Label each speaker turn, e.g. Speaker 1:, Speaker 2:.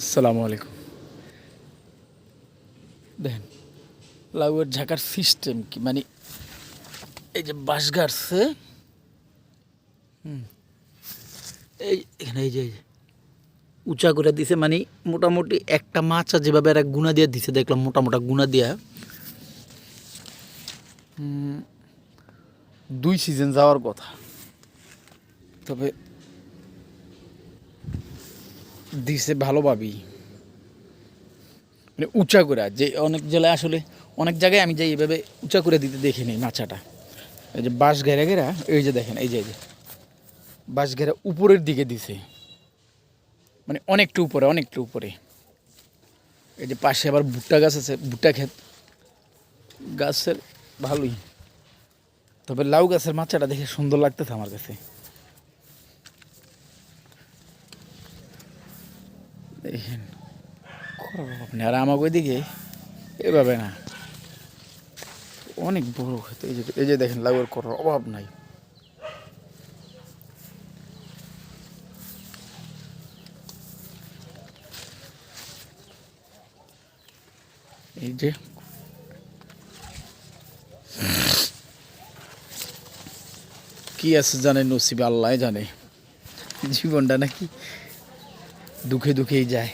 Speaker 1: আসসালামু আলাইকুম। দেখেন লাউয়ের ঝাঁকার সিস্টেম কি, মানে এই যে বাঁশ গাড়ছে, এই এখানে এই যে উঁচা করে দিছে, মানে মোটামুটি একটা মাচা যেভাবে এরা গুণা দিয়ে দিছে, দেখলাম মোটা মোটা গুণা দিয়া 2 সিজন যাওয়ার কথা, তবে দিছে ভালোভাবেই, মানে উঁচা করে। যে অনেক জেলায় আসলে অনেক জায়গায় আমি যাই এভাবে উঁচা করে দিতে দেখিনি মাচাটা। এই যে বাঁশ ঘেরা ঘেরা, এই যে দেখেন এই যে বাঁশ ঘেরা উপরের দিকে দিছে, মানে অনেকটা উপরে। এই যে পাশে আবার ভুট্টা গাছ আছে, ভুট্টা ক্ষেত গাছের ভালোই, তবে লাউ গাছের মাচাটা দেখে সুন্দর লাগতেছে আমার কাছে। দেখেন আপনি, আর আমাকে ওইদিকে এভাবে না, অনেক বড় ক্ষেত। এই যে দেখেন লাউয়ের করার অভাব নাই। এই যে কি আছে জানে নসিবে, আল্লাহ জানে। জীবনটা নাকি দুঃখে দুঃখেই যায়।